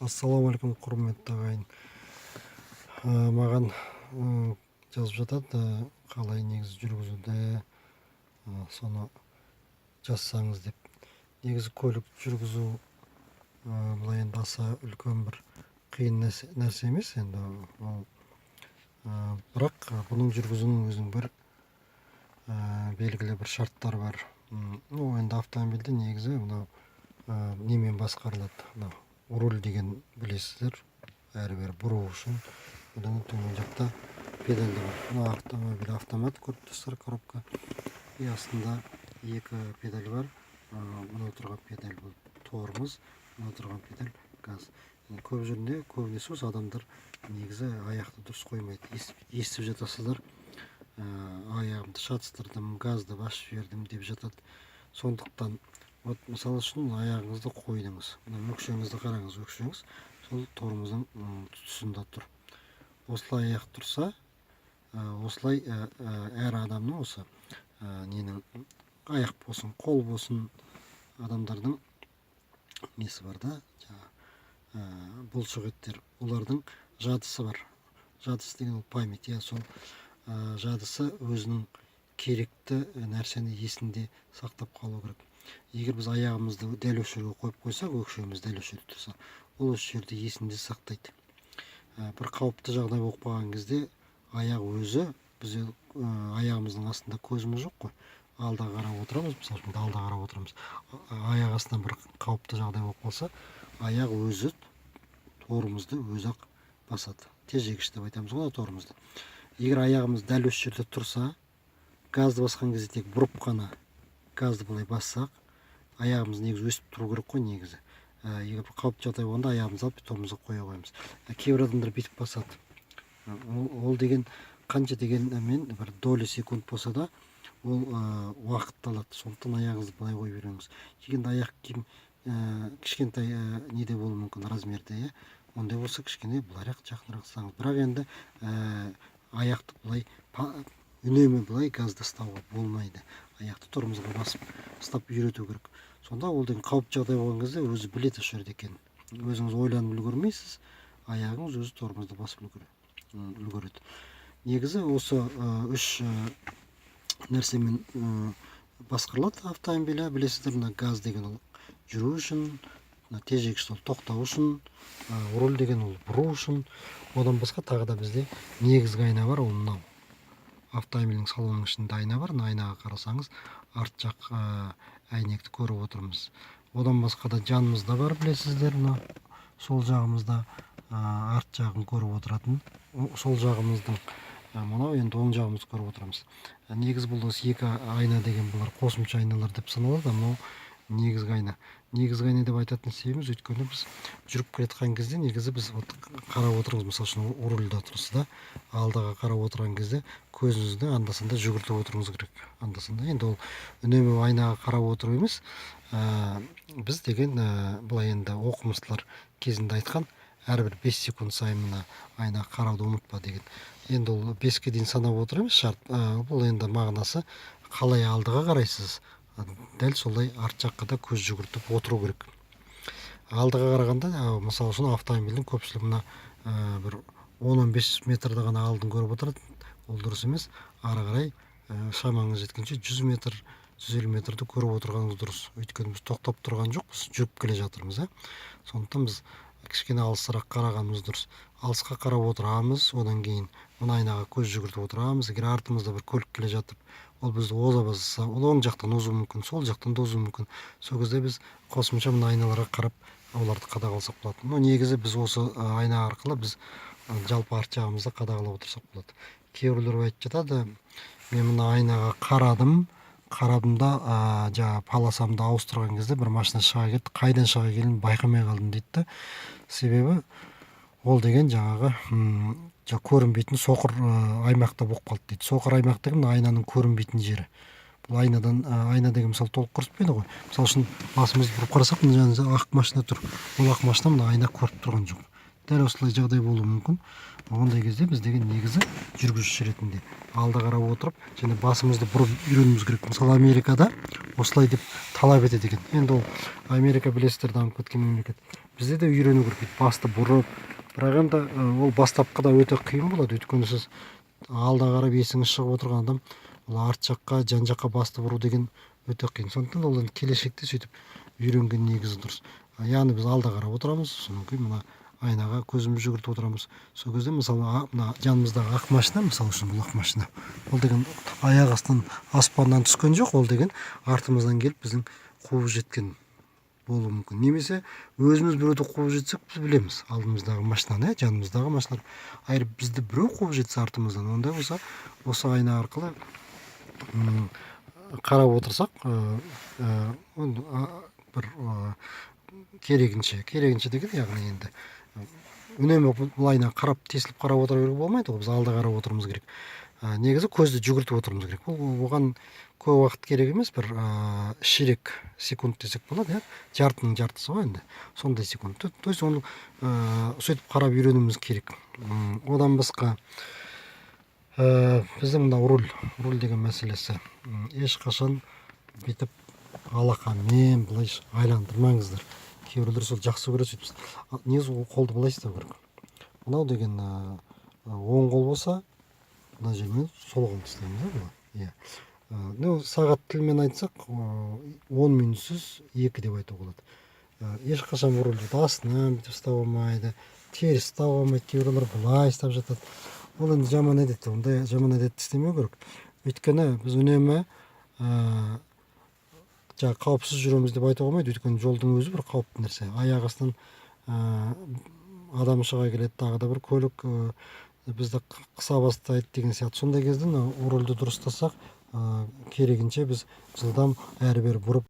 Ассалаумағалейкум, құрметті ағайын. Маған жазып жатады, қалай негізі жүргізуді, соны жазсаңыз деп. Негізі көлік жүргізу былай енді аса үлкен бір қиын нәрсе емес енді. Бірақ бұның жүргізуінің өзінің бір белгілі бір шарттар бар. Енді автомобильді негізі мынау немен басқарылады. Руль деген білесіздер, әрі-бері бұру үшін. Одан төмен жақта педальді бар. Мына автомобиль автомат, көптесір коробка. И астында екі педаль бар. Мына тұрған педаль бұл тормоз, мына тұрған педаль газ. Көп жерінде, көбінесе осы адамдар негізі аяқты дұрыс қоймайды. Естіп жатасыздар, аяғымды шатыстырдым, газды басып жібердім деп жатады. Сондықтан вот мысалы үшін аяғыңызды қойдыңыз. Мына өкшеңізді қараңыз, өкшеңіз сол тормоздың тұсында тұр. Осылай аяқ тұрса, осылай әр адамның осы ненің аяқ болсын, қол болсын, адамдардың несі бар да, бұлшық еттер, олардың жадысы бар. Жадысы деген ол память, сол жадысы өзінің керекті нәрсені есінде сақтап қалу керек. Егер біз аяғымызды дәл осы жерге қойып қойсақ, өкшеміз дәл осы жерде тұрса, ол осы жерде есінде сақтайды. Бір қауіпті жағдай болып қалған кезде аяқ өзі, біз аяғымыздың астында көзіміз жоқ қой, алдаға қарап отырамыз, мысалы үшін алдаға қарап отырамыз. Аяқ астынан бір қауіпті жағдай болып қалса, аяқ өзі тормозды өзі-ақ басады. Тежегіш деп айтамыз ғой тормозды. Егер аяғымыз дәл осы жерде тұрса, газды басқан кезде тек бұрып қана газды былай бассақ, аяғымыз негізі өсіп тұру керек қой негізі. Егер қауіпті жағдай болғанда аяғымызды алып тормозға қоя қоямыз. Кейбір адамдар бүйтіп басады. Ол деген қанша дегенмен бір доля секунд болса да, ол уақытты алады. Сондықтан аяғыңызды былай қойып беріңіз. Егер аяқ киім кішкентай неде болуы мүмкін, размерде, ондай болса кішкене былайрақ жақынырақ ұстаңыз. Бірақ енді аяқты былай үнемі былай газды ұстауға болмайды. Аяқты тормозға басып ұстап үйрету керек. Сонда ол деген қауіпті жағдай болған кезде өзі біледі осы жерде екенін. Өзіңіз ойланып үлгермейсіз, аяғыңыз өзі тормозды басып үлгереді. Негізі осы үш нәрсемен басқарылады автомобиль. Білесіздер, мына газ деген ол жүру үшін, тежегіш ол тоқтау үшін, руль деген ол бұру үшін. Одан басқа тағы да бізде негізгі айна бар, ол мынау. Автомобилдің салонының ішінде айна бар. Айнаға қарасаңыз, арт жақ әйнекті көріп отырмыз. Одан басқа да жанымызда бар, білесіздер, сол жағымызда арт жағын көріп отыратын. Сол жағымыздың мынау енді оң жағымызды көріп отырамыз. Негіз бұл екі айна деген бұлар қосымша айналар деп саналады. Мынау негізгі айна. Негізгі айна деп айтатын себебіміз, өйткені біз жүріп келе кезде негізі біз қарап отырмыз. Мысалы үшін рульда тұрсыз да, алдаға қарап отырған кезде көзіңізді анда-санда жүгіртіп отыруыңыз керек. Анда-санда енді ол үнемі айнаға қарап отыру емес. Біз деген былай енді оқымыстылар кезінде айтқан, әрбір 5 секунд сайын мына айнаға қарауды ұмытпа деген. Енді ол 5-ке дейін санап отыр емес шарт. Бұл енді мағынасы қалай алдыға қарайсыз, дәл солай арт жаққа да көз жүгіртіп отыру керек. Алдыға қарағанда, мысалы үшін автомобильдің көпшілігі мына бір 10-15 метрді ғана алдын көріп отырады. Ол дұрыс емес. Ары қарай шамаңыз жеткенше 100 метр, 150 метрді көріп отырғаныңыз дұрыс. Өйткені біз тоқтап тұрған жоқпыз, жүріп келе жатырмыз. Сондықтан біз кішкене алысырақ қарағанымыз дұрыс. Алысқа қарап отырамыз, одан кейін мына айнаға көз жүгіртіп отырамыз. Егер артымызда бір көлік келе жатып, ол бізді оза бастаса, ол оң жақтан озуы мүмкін, сол жақтан да озуы мүмкін. Сол кезде біз қосымша мына айналарға қарап, оларды қадағаласақ болады. Негізі біз осы айна арқылы біз жалпы арт жағымызды қадағалап отырсақ болады. Кейбіреулер айтып жатады, мен мына айнаға қарадым да, жаңа полосамды ауыстырған кезде бір машина шыға кетті, қайдан шыға келгенін байқамай қалдым дейді. Себебі ол деген жаңағы көрінбейтін соқыр аймақта болып қалды дейді. Соқыр аймақ деген айнаның көрінбейтін жері. Бұл айна деген мысалы толық көрсетпейді ғой. Мысалы үшін басымызды бұрып қарасақ, мына жанымызда ақ машина тұр. Ол ақ машина мына айна көріп тұрған жоқ. Дәл осылай жағдай болуы мүмкін. Ондай кезде біз деген негізі жүргізуші ретінде алда қарап отырып, және басымызды бұрып үйренуіміз керек. Мысалы Америкада осылай деп талап етеді екен. Енді ол Америка білесіздер, дамып кеткен мемлекет. бізде де үйрену керек дейді, басты бұрып. Бірақ енді ол бастапқыда өте қиын болады, өйткені сіз алда қарап есіңіз шығып отырған адам, ол арт жаққа, жан жаққа басты бұру деген өте қиын. Сондықтан ол енді келешекте сөйтіп үйренген негізі дұрыс. Яғни біз алда қарап отырамыз, содан кейін мына айнаға көзімізді жүгіртіп отырамыз. Сол кезде мысалы мына жанымыздағы ақ машина, мысалы үшін бұл ақ машина, ол деген аяқ астынан аспаннан түскен жоқ, ол деген артымыздан келіп біздің қуып жеткен болуы мүмкін. Немесе өзіміз біреуді қуып жетсек, біз білеміз алдымыздағы машинаны, жанымыздағы машиналар. Айыр бізді біреу қуып жетсе артымыздан, ондай болса осы айна арқылы қарап отырсақ, бір керегінше деген, яғни енді үнемі бұл айна қарап тесіліп қарап отыра беруге болмайды ғой, біз алда қарап отыруымыз керек. Негізі көзді жүгіртіп отыруымыз керек. Оған көп уақыт керек емес, бір ширек секунд десек болады, жартының жартысы ғой енді, сондай секунд. То есть оны сөйтіп қарап үйренуіміз керек. Одан басқа біздің мына руль деген мәселесі, ешқашан бүйтіп алақанмен былай айландырмаңыздар. Кейбіреулер сол жақсы көреді сөйтіп. Негізі қолды былай істеу керек. Мынау деген оң қол болса, мына жермен сол қолды істейміз, иә. Сағат тілмен айтсақ, 10 минутсыз 2 деп айтуға болады. Ешқашан рульді астынан бүйтіп ұстап алмайды, теріс ұстап алмайды, кейбіреулер былай ұстап жатады. Ол енді жаман әдет, ондай жаман әдетті істемеу керек. Өйткені біз үнемі қауіпсіз жүреміз деп айтуға болмайды, өйткені жолдың өзі бір қауіпті нәрсе. Аяқ астынан адам шыға келеді, тағы да бір көлік бізді қыса бастайды деген сияқты. Сондай кезде рульді дұрыстасақ, керегінше біз жылдам әрі бері бұрып